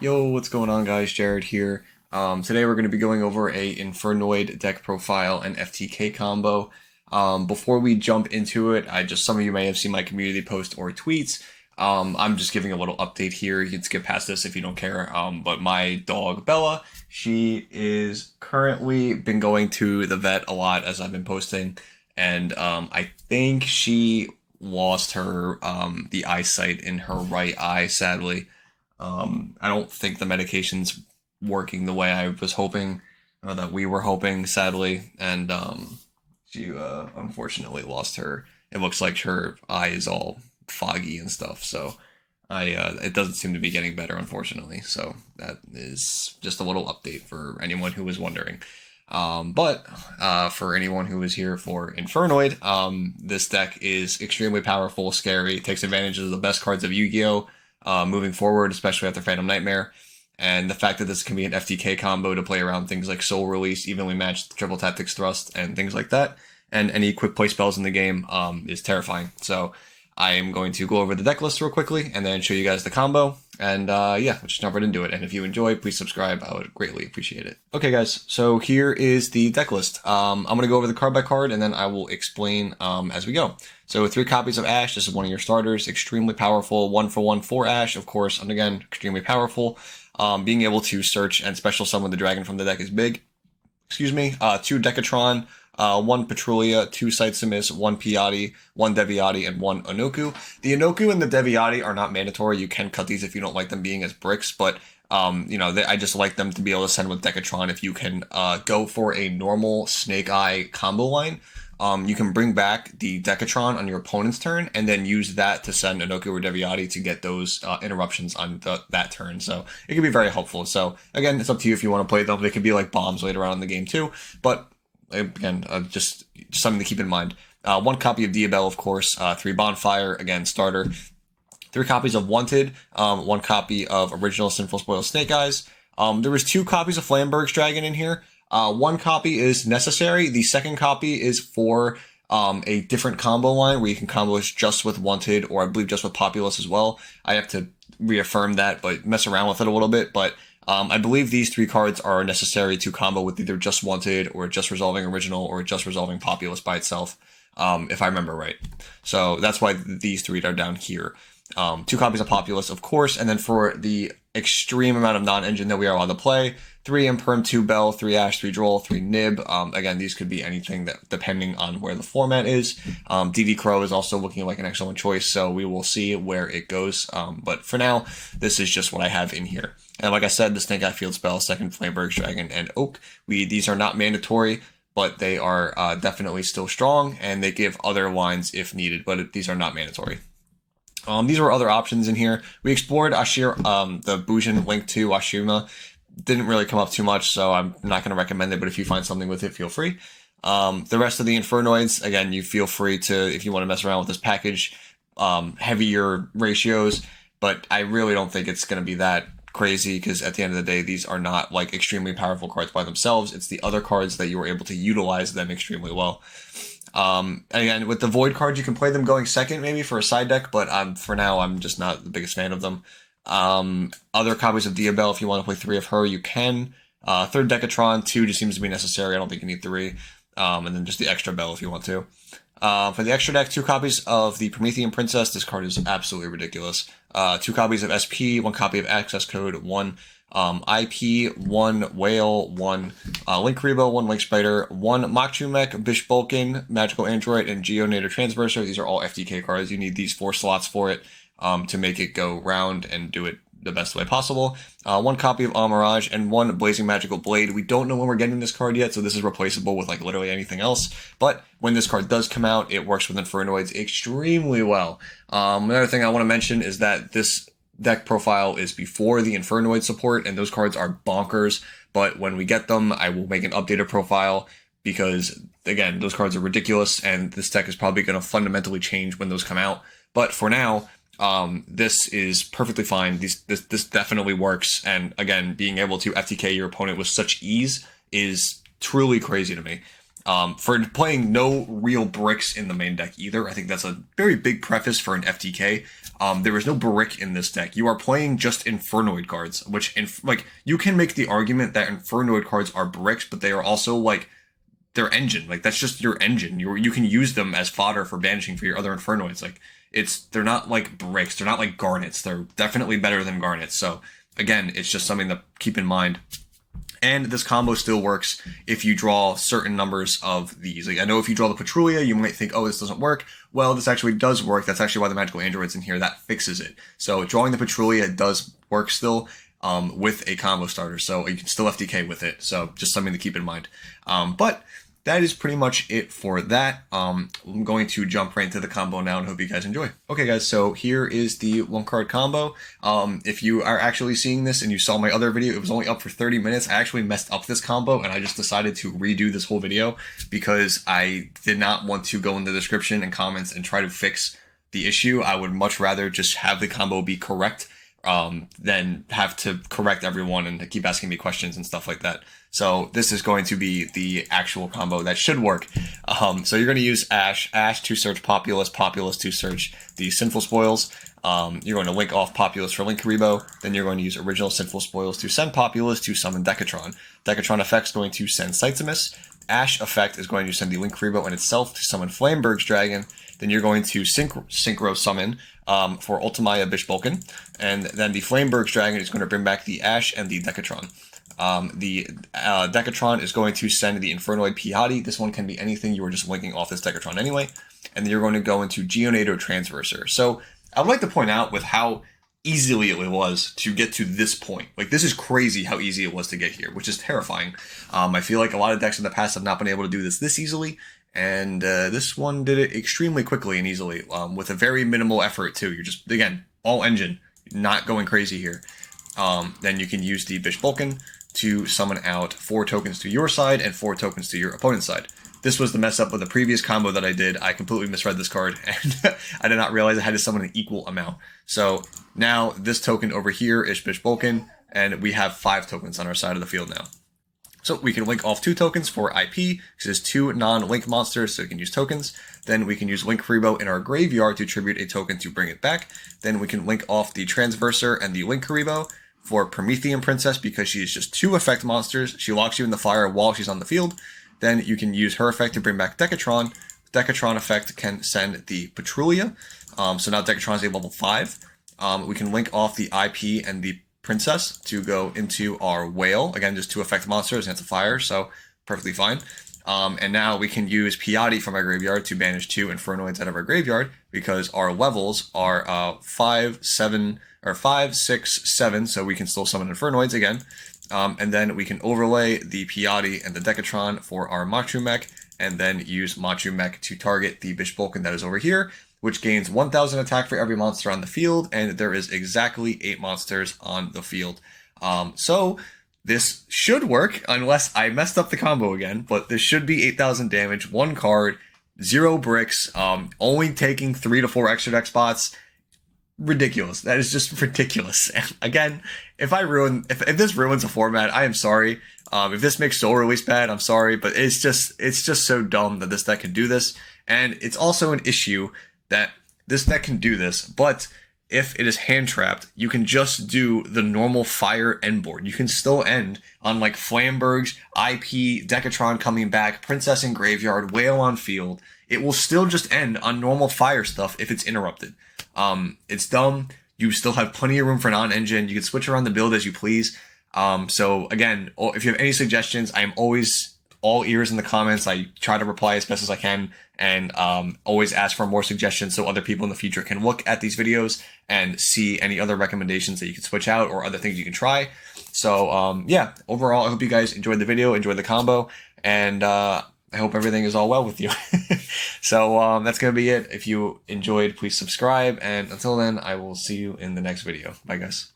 Yo, what's going on, guys? Jared here. Today we're going to be going over a Infernoid deck profile and FTK combo. Before we jump into it, some of you may have seen my community post or tweets. I'm just giving a little update here. You can skip past this if you don't care. But my dog Bella, she is currently been going to the vet a lot as I've been posting, and I think she lost her the eyesight in her right eye, sadly. I don't think the medication's working the way I was hoping, that we were hoping, sadly, and she unfortunately lost her. It looks like her eye is all foggy and stuff, so it doesn't seem to be getting better, unfortunately. So that is just a little update for anyone who was wondering. But for anyone who is here for Infernoid, this deck is extremely powerful, scary, takes advantage of the best cards of Yu-Gi-Oh! Moving forward, especially after Phantom Nightmare. And the fact that this can be an FTK combo to play around things like Soul Release, evenly matched Triple Tactics Thrust, and things like that, and any quick play spells in the game is terrifying. So I am going to go over the deck list real quickly and then show you guys the combo. And yeah, let's just jump right into it. And if you enjoy, please subscribe. I would greatly appreciate it. Okay, guys, so here is the deck list. I'm going to go over the card by card, and then I will explain as we go. So 3 copies of Ash. This is one of your starters. Extremely powerful. 1-for-1 for Ash, of course. And again, extremely powerful. Being able to search and special summon the dragon from the deck is big. Excuse me. 2 Decatron. 1 Petrulia, 2 Saitsumis, 1 Piatti, 1 Deviati, and 1 Onoku. The Onoku and the Deviati are not mandatory. You can cut these if you don't like them being as bricks, but I just like them to be able to send with Decatron. If you can go for a normal Snake Eye combo line, you can bring back the Decatron on your opponent's turn and then use that to send Onoku or Deviati to get those interruptions on that turn. So it can be very helpful. So again, it's up to you if you want to play them. They could be like bombs later on in the game too, but again, just something to keep in mind. 1 copy of Diabell, of course. 3 Bonfire, again, starter. 3 copies of Wanted. 1 copy of Original Sinful Spoil Snake Eyes. There was 2 copies of Flamberg's Dragon in here. 1 copy is necessary. The second copy is for a different combo line where you can combo just with Wanted, or I believe just with Populous as well. I have to reaffirm that, but mess around with it a little bit. But I believe these 3 cards are necessary to combo with either just Wanted, or just Resolving Original, or just Resolving Populous by itself, if I remember right. So that's why these 3 are down here. 2 copies of Populous, of course, and then for the extreme amount of non-engine that we are allowed to play, 3 Imperm, 2 Bell, 3 Ash, 3 Droll, 3 Nib. Again, these could be anything that, depending on where the format is. DD Crow is also looking like an excellent choice, so we will see where it goes. But for now, this is just what I have in here. And like I said, the Snake Eye Field Spell, 2nd Flamberg's Dragon, and Oak. These are not mandatory, but they are definitely still strong, and they give other lines if needed, but these are not mandatory. These were other options in here. We explored Ashir, the Bujin Link to Ashima. Didn't really come up too much, so I'm not going to recommend it, but if you find something with it, feel free. The rest of the Infernoids, again, you feel free to, if you want to mess around with this package, heavier ratios, but I really don't think it's going to be that crazy, because at the end of the day, these are not like extremely powerful cards by themselves. It's the other cards that you were able to utilize them extremely well. Again, with the Void cards, you can play them going second maybe for a side deck, but for now, I'm just not the biggest fan of them. Other copies of Diabell, if you want to play 3 of her, you can. 3rd Decatron, 2 just seems to be necessary. I don't think you need 3. And then just the extra Bell if you want to. For the extra deck, 2 copies of the Promethean Princess. This card is absolutely ridiculous. 2 copies of SP, 1 copy of Access Code, 1 IP, 1 Whale, 1 Link Rebo, 1 Link Spider, 1 Machumech, Bishbolkin, Magical Android, and Geonator Transverser. These are all FTK cards. You need these 4 slots for it to make it go round and do it the best way possible. 1 copy of Amirage and 1 Blazing Magical Blade. We don't know when we're getting this card yet, so this is replaceable with like literally anything else. But when this card does come out, it works with Infernoids extremely well. Another thing I want to mention is that this deck profile is before the Infernoid support, and those cards are bonkers. But when we get them, I will make an updated profile, because again, those cards are ridiculous, and this deck is probably going to fundamentally change when those come out. But for now, this is perfectly fine. This definitely works. And again, being able to FTK your opponent with such ease is truly crazy to me. For playing no real bricks in the main deck either. I think that's a very big preface for an FTK. There is no brick in this deck. You are playing just Infernoid cards, which, like, you can make the argument that Infernoid cards are bricks, but they are also, like, their engine. Like, that's just your engine. You can use them as fodder for banishing for your other Infernoids. Like, they're not like bricks. They're not like garnets. They're definitely better than garnets. So, again, it's just something to keep in mind. And this combo still works if you draw certain numbers of these. Like, I know if you draw the Patrulia, you might think, oh, this doesn't work. Well, this actually does work. That's actually why the Magical Android's in here. That fixes it. So drawing the Patrulia does work still with a combo starter. So you can still FTK with it. So just something to keep in mind. But that is pretty much it for that. I'm going to jump right into the combo now and hope you guys enjoy. Okay, guys, so here is the 1-card combo. If you are actually seeing this and you saw my other video, it was only up for 30 minutes. I actually messed up this combo and I just decided to redo this whole video because I did not want to go in the description and comments and try to fix the issue. I would much rather just have the combo be correct than have to correct everyone and keep asking me questions and stuff like that. So this is going to be the actual combo that should work. So you're going to use Ash to search Populous, Populous to search the Sinful Spoils. You're going to link off Populous for Linkuriboh. Then you're going to use Original Sinful Spoils to send Populous to summon Decatron. Decatron effect is going to send Cytzamus. Ash effect is going to send the Linkuriboh and itself to summon Flamberg's Dragon. Then you're going to Synchro Summon for Ultimaya Bishbolkin. And then the Flamberg's Dragon is going to bring back the Ash and the Decatron. The Decatron is going to send the Infernoid Piatti. This one can be anything. You were just linking off this Decatron anyway. And then you're going to go into Geonator Transverser. So I would like to point out with how easily it was to get to this point. Like, this is crazy how easy it was to get here, which is terrifying. I feel like a lot of decks in the past have not been able to do this easily. And this one did it extremely quickly and easily with a very minimal effort too. You're just, again, all engine, not going crazy here. Then you can use the Bishbolkin to summon out 4 tokens to your side and 4 tokens to your opponent's side. This was the mess up with the previous combo that I did. I completely misread this card and I did not realize I had to summon an equal amount. So now this token over here is Bishbolkin and we have 5 tokens on our side of the field now. So we can link off 2 tokens for IP, because there's 2 non-link monsters, so we can use tokens. Then we can use Linkuriboh in our graveyard to tribute a token to bring it back. Then we can link off the Transverser and the Linkuriboh for Promethean Princess, because she is just 2 effect monsters. She locks you in the fire while she's on the field. Then you can use her effect to bring back Decatron. Decatron effect can send the Patrulia. So now Decatron is a level 5. We can link off the IP and the Princess to go into our Whale. Again, just 2 effect monsters and it's a fire, so perfectly fine. And now we can use Piatti from our graveyard to banish 2 Infernoids out of our graveyard, because our levels are 5, 7, or 5, 6, 7, so we can still summon Infernoids again. And then we can overlay the Piatti and the Decatron for our Machu Mech, and then use Machu Mech to target the Bishbolkin that is over here, which gains 1000 attack for every monster on the field, and there is exactly 8 monsters on the field. So this should work, unless I messed up the combo again, but this should be 8000 damage, 1 card, 0 bricks, only taking 3 to 4 extra deck spots. Ridiculous. That is just ridiculous. Again, if this ruins a format, I am sorry. If this makes Soul Release bad, I'm sorry, but it's just so dumb that this deck can do this. And it's also an issue that this deck can do this, but if it is hand trapped, you can just do the normal fire end board. You can still end on like Flamberg's, IP, Decatron coming back, Princess in graveyard, Whale on field. It will still just end on normal fire stuff if it's interrupted. It's dumb. You still have plenty of room for non-engine. You can switch around the build as you please. So again, if you have any suggestions, I am always all ears in the comments. I try to reply as best as I can, and always ask for more suggestions so other people in the future can look at these videos and see any other recommendations that you can switch out or other things you can try. So yeah, overall, I hope you guys enjoyed the video, enjoyed the combo, and I hope everything is all well with you. So that's going to be it. If you enjoyed, please subscribe, and until then, I will see you in the next video. Bye, guys.